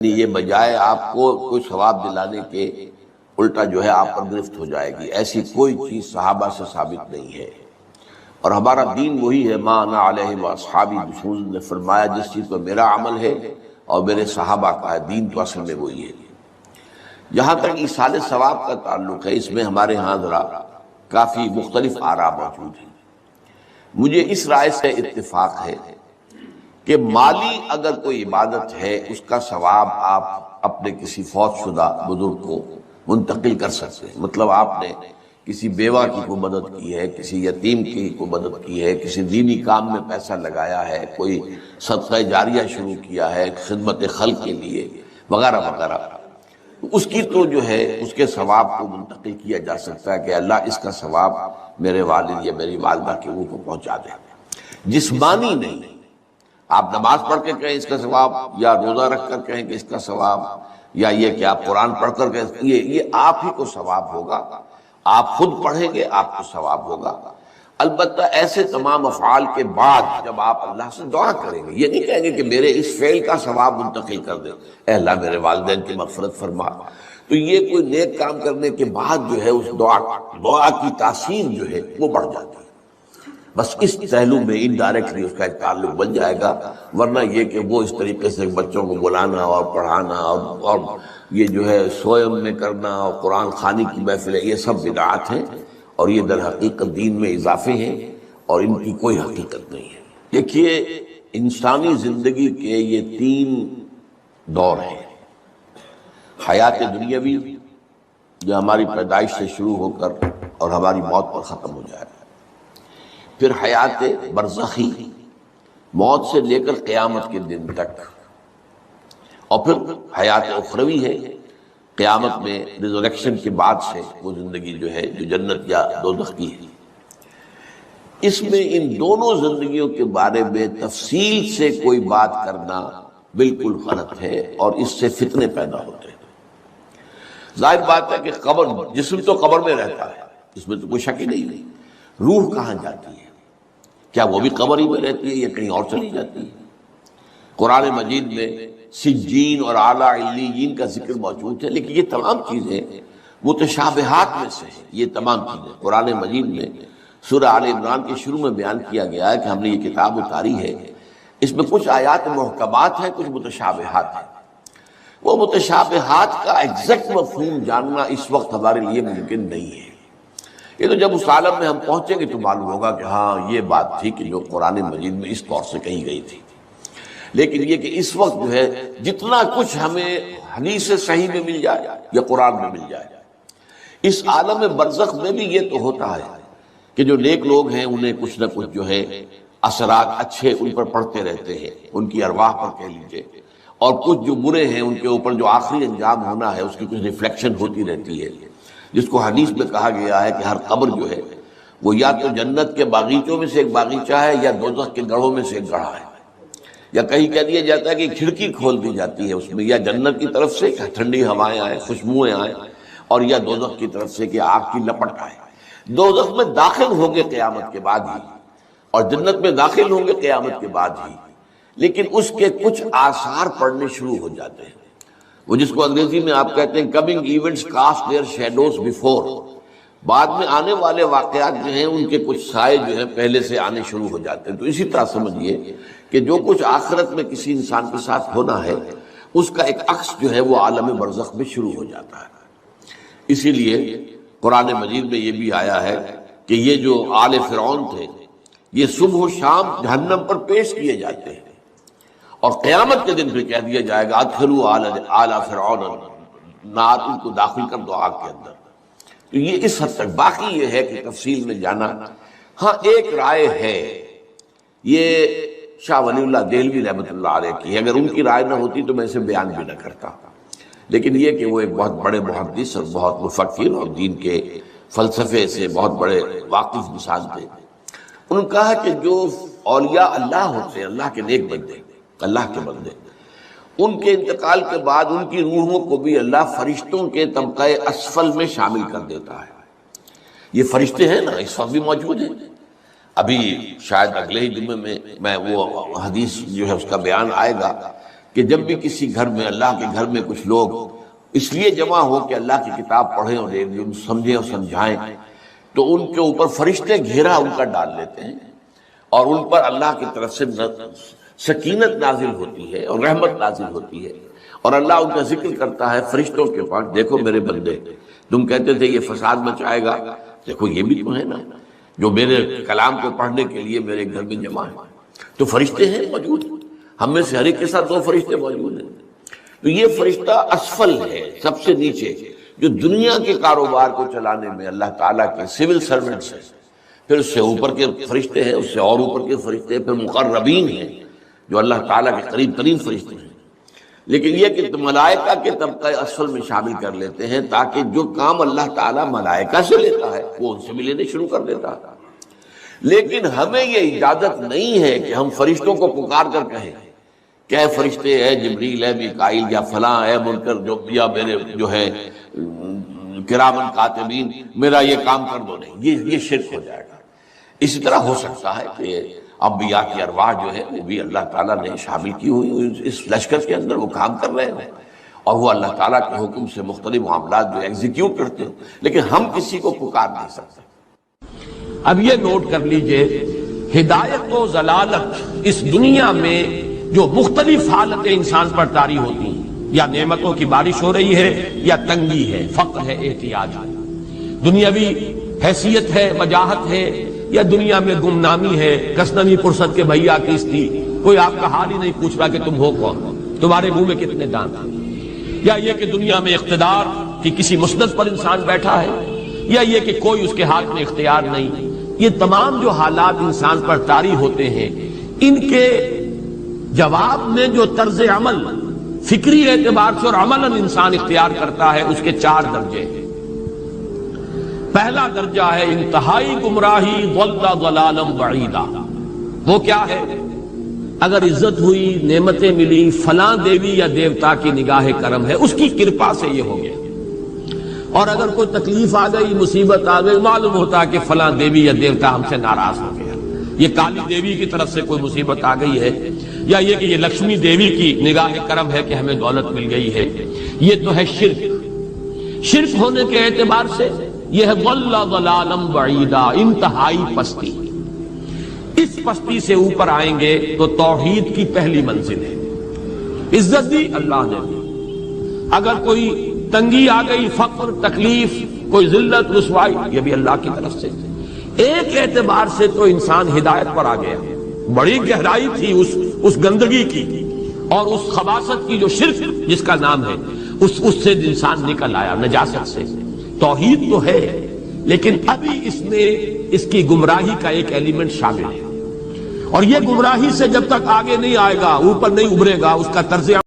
یہ بجائے آپ کو کوئی ثواب دلانے کے الٹا جو ہے آپ پر گرفت ہو جائے گی۔ ایسی کوئی چیز صحابہ سے ثابت نہیں ہے، اور ہمارا دین وہی ہے، ما انا علیہ واصحابی، رسول نے فرمایا جس چیز پر میرا عمل ہے اور میرے صحابہ کا ہے، دین تو اصل میں وہی ہے۔ جہاں تک ایصال ثواب کا تعلق ہے، اس میں ہمارے ہاں ذرا کافی مختلف آراء موجود ہیں۔ مجھے اس رائے سے اتفاق ہے کہ مالی اگر کوئی عبادت ہے اس کا ثواب آپ اپنے کسی فوت شدہ بزرگ کو منتقل کر سکتے ہیں۔ مطلب آپ نے کسی بیوہ کی کوئی مدد کی ہے، کسی یتیم کی کوئی مدد کی ہے، کسی دینی کام میں پیسہ لگایا ہے، کوئی صدقہ جاریہ شروع کیا ہے خدمت خلق کے لیے وغیرہ وغیرہ، اس کی تو جو ہے اس کے ثواب کو منتقل کیا جا سکتا ہے کہ اللہ اس کا ثواب میرے والد یا میری والدہ کے روح کو پہنچا دے۔ جسمانی نہیں، آپ نماز پڑھ کے کہیں اس کا ثواب، یا روزہ رکھ کر کہیں کہ اس کا ثواب، یا یہ کہ آپ قرآن پڑھ کر کہیں یہ آپ ہی کو ثواب ہوگا، آپ خود پڑھیں گے آپ کو ثواب ہوگا۔ البتہ ایسے تمام افعال کے بعد جب آپ اللہ سے دعا کریں گے، یہ نہیں کہیں گے کہ میرے اس فعل کا ثواب منتقل کر دے، اے اللہ میرے والدین کی مغفرت فرما، تو یہ کوئی نیک کام کرنے کے بعد جو ہے اس دعا کی تاثیر جو ہے وہ بڑھ جاتی ہے۔ بس اس پہلو میں انڈائریکٹلی اس کا ایک تعلق بن جائے گا، ورنہ یہ کہ وہ اس طریقے سے بچوں کو بلانا اور پڑھانا اور یہ جو ہے سوئم میں کرنا اور قرآن خوانی کی محفلیں، یہ سب بدعات ہیں، اور یہ در حقیقت دین میں اضافے ہیں اور ان کی کوئی حقیقت نہیں ہے۔ دیکھیے، انسانی زندگی کے یہ تین دور ہیں: حیات دنیاوی جو ہماری پیدائش سے شروع ہو کر اور ہماری موت پر ختم ہو جائے، پھر حیات برزخی موت سے لے کر قیامت کے دن تک، اور پھر حیات اخروی ہے قیامت میں ریزریکشن کے بعد سے وہ زندگی جو ہے جو جنت یا دوزخ کی ہے۔ اس میں ان دونوں زندگیوں کے بارے میں تفصیل سے کوئی بات کرنا بالکل غلط ہے، اور اس سے فتنے پیدا ہوتے ہیں۔ ظاہر بات ہے کہ قبر، جسم تو قبر میں رہتا ہے، اس میں تو کوئی شک ہی نہیں، روح کہاں جاتی ہے؟ کیا وہ بھی قبر ہی میں رہتی ہے یا کہیں اور چلی جاتی ہے؟ قرآن مجید میں سجین اور اعلیٰ علیین کا ذکر موجود ہے، لیکن یہ تمام چیزیں متشابہات میں سے ہیں۔ یہ تمام چیزیں قرآن مجید میں سورہ آل عمران کے شروع میں بیان کیا گیا ہے کہ ہم نے یہ کتاب اتاری ہے، اس میں کچھ آیات محکمات ہیں، کچھ متشابہات ہیں۔ وہ متشابہات کا ایگزیکٹ مفہوم جاننا اس وقت ہمارے لیے ممکن نہیں ہے۔ یہ تو جب اس عالم میں ہم پہنچیں گے تو معلوم ہوگا کہ ہاں یہ بات تھی کہ جو قرآن مجید میں اس طور سے کہی گئی تھی۔ لیکن یہ کہ اس وقت جو ہے جتنا کچھ ہمیں حدیث صحیح میں مل جائے یا قرآن میں مل جائے، اس عالم برزخ میں بھی یہ تو ہوتا ہے کہ جو نیک لوگ ہیں انہیں کچھ نہ کچھ جو ہے اثرات اچھے ان پر پڑتے رہتے ہیں، ان کی ارواح پر کہہ لیجئے، اور کچھ جو برے ہیں ان کے اوپر جو آخری انجام ہونا ہے اس کی کچھ ریفلیکشن ہوتی رہتی ہے، جس کو حدیث میں کہا گیا ہے کہ ہر قبر جو ہے وہ یا تو جنت کے باغیچوں میں سے ایک باغیچہ ہے یا دوزخ کے گڑھوں میں سے ایک گڑھا ہے، یا کہیں کہہ دیا جاتا ہے کہ کھڑکی کھول دی جاتی ہے اس میں، یا جنت کی طرف سے ٹھنڈی ہوائیں آئیں، خوشبوئیں آئیں، اور یا دوزخ کی طرف سے کہ آگ کی لپٹ آئے۔ دوزخ میں داخل ہوں گے قیامت کے بعد ہی، اور جنت میں داخل ہوں گے قیامت کے بعد ہی، لیکن اس کے کچھ آثار پڑنے شروع ہو جاتے ہیں، وہ جس کو انگریزی میں آپ کہتے ہیں coming events cast their shadows before, بعد میں آنے والے واقعات جو ہیں ان کے کچھ سائے جو ہیں پہلے سے آنے شروع ہو جاتے ہیں۔ تو اسی طرح سمجھیے کہ جو کچھ آخرت میں کسی انسان کے ساتھ ہونا ہے اس کا ایک عکس جو ہے وہ عالم برزخ میں شروع ہو جاتا ہے۔ اسی لیے قرآن مجید میں یہ بھی آیا ہے کہ یہ جو آل فرعون تھے یہ صبح و شام جہنم پر پیش کیے جاتے ہیں، اور قیامت کے دن پھر کہہ دیا جائے گا ادخلوا آل فرعون نار، ان کو داخل کر دو آگ کے اندر۔ تو یہ اس حد تک، باقی یہ ہے کہ تفصیل میں جانا۔ ہاں ایک رائے ہے، یہ شاہ ولی اللہ دہلوی رحمۃ اللہ علیہ کی، اگر ان کی رائے نہ ہوتی تو میں اسے بیان بھی نہ کرتا، لیکن یہ کہ وہ ایک بہت بڑے محدث اور بہت مفکر اور دین کے فلسفے سے بہت بڑے واقف انسان تھے۔ انہوں نے کہا کہ جو اولیاء اللہ ہوتے ہیں، اللہ کے نیک بندے، اللہ کے بندے، ان کے انتقال کے بعد ان کی روحوں کو بھی اللہ فرشتوں کے طبقہ اسفل میں شامل کر دیتا ہے۔ یہ فرشتے ہیں نا، اس وقت بھی موجود ہیں، ابھی شاید اگلے ہی جمعے میں وہ حدیث جو ہے اس کا بیان آئے گا کہ جب بھی کسی گھر میں، اللہ کے گھر میں کچھ لوگ اس لیے جمع ہو کہ اللہ کی کتاب پڑھیں اور سمجھیں اور سمجھائیں، تو ان کے اوپر فرشتے گھیرا ان کا ڈال لیتے ہیں، اور ان پر اللہ کی طرف سے سکینت نازل ہوتی ہے اور رحمت نازل ہوتی ہے، اور اللہ ان کا ذکر کرتا ہے فرشتوں کے پاس، دیکھو میرے بندے، تم کہتے تھے یہ فساد مچائے گا، دیکھو یہ بھی تو ہے نا جو میرے کلام کو پڑھنے کے لیے میرے گھر میں جمع ہے۔ تو فرشتے ہیں موجود، ہم میں سے ہر ایک کے ساتھ 2 فرشتے موجود ہیں۔ تو یہ فرشتہ اسفل ہے، سب سے نیچے، جو دنیا کے کاروبار کو چلانے میں اللہ تعالیٰ کے سول سرونٹس ہیں، پھر اس سے اوپر کے فرشتے ہیں، اس سے اور اوپر کے فرشتے ہیں، پھر مقربین ہیں جو اللہ تعالیٰ کے قریب ترین فرشتے ہیں۔ لیکن یہ کہ ملائکہ کے طبقہ اسفل میں شامل کر لیتے ہیں تاکہ جو کام اللہ تعالیٰ ملائکہ سے لیتا ہے وہ ان سے بھی لینے شروع کر دیتا ہے۔ لیکن ہمیں یہ اجازت نہیں ہے کہ ہم فرشتوں کو پکار کر کہیں کہ اے فرشتے، اے جبریل، اے میکائیل، یا فلاں، اے منکر، جو یا میرے جو ہے کرامن کاتبین، میرا یہ کام کر دو۔ نہیں، یہ شرک ہو جائے گا۔ اسی طرح ہو سکتا ہے کہ انبیاء کی ارواح جو ہے وہ بھی اللہ تعالیٰ نے شامل کی ہوئی اس لشکر کے اندر، وہ کام کر رہے ہیں اور وہ اللہ تعالیٰ کے حکم سے مختلف معاملات جو ایگزیکیوٹ کرتے ہیں، لیکن ہم کسی کو پکار نہیں سکتے۔ اب یہ نوٹ کر لیجئے، ہدایت و ضلالت اس دنیا میں جو مختلف حالتیں انسان پر طاری ہوتی ہیں، یا نعمتوں کی بارش ہو رہی ہے، یا تنگی ہے، فقر ہے، احتیاج ہے، دنیاوی حیثیت ہے، وجاہت ہے، یا دنیا میں گمنامی ہے، کسنوی پرست کے بھیا کس تھی، کوئی آپ کا حال ہی نہیں پوچھ رہا کہ تم ہو کون، تمہارے منہ میں کتنے دانت ہیں، یا یہ کہ دنیا میں اقتدار کی کسی مسند پر انسان بیٹھا ہے، یا یہ کہ کوئی اس کے ہاتھ میں اختیار نہیں۔ یہ تمام جو حالات انسان پر طاری ہوتے ہیں، ان کے جواب میں جو طرز عمل فکری اعتبار سے اور عملاً انسان اختیار کرتا ہے، اس کے 4 درجے ہیں۔ پہلا درجہ ہے انتہائی گمراہی، ضل ضلالا بعیدا۔ وہ کیا ہے؟ اگر عزت ہوئی، نعمتیں ملی، فلاں دیوی یا دیوتا کی نگاہ کرم ہے، اس کی کرپا سے یہ ہو گیا، اور اگر کوئی تکلیف آ گئی، مصیبت آ گئی، معلوم ہوتا ہے کہ فلاں دیوی یا دیوتا ہم سے ناراض ہو گیا، یہ کالی دیوی کی طرف سے کوئی مصیبت آ گئی ہے، یا یہ کہ یہ لکشمی دیوی کی نگاہ کرم ہے کہ ہمیں دولت مل گئی ہے۔ یہ تو ہے شرک۔ شرک ہونے کے اعتبار سے یہ ہے ضل ضلالا بعیدا، انتہائی پستی۔ اس پستی سے اوپر آئیں گے تو توحید کی پہلی منزل ہے۔ عزت دی اللہ نے دی، اگر کوئی تنگی آ گئی، فقر، تکلیف، کوئی ذلت، رسوائی، یہ بھی اللہ کی طرف سے۔ ایک اعتبار سے تو انسان ہدایت پر آ گیا، بڑی گہرائی تھی اس گندگی کی اور اس خباثت کی جو شرک جس کا نام ہے، اس سے انسان نکل آیا، نجاست سے۔ توحید تو ہے، لیکن ابھی اس میں اس کی گمراہی کا ایک ایلیمنٹ شامل ہے، اور یہ گمراہی سے جب تک آگے نہیں آئے گا، اوپر نہیں ابھرے گا، اس کا طرز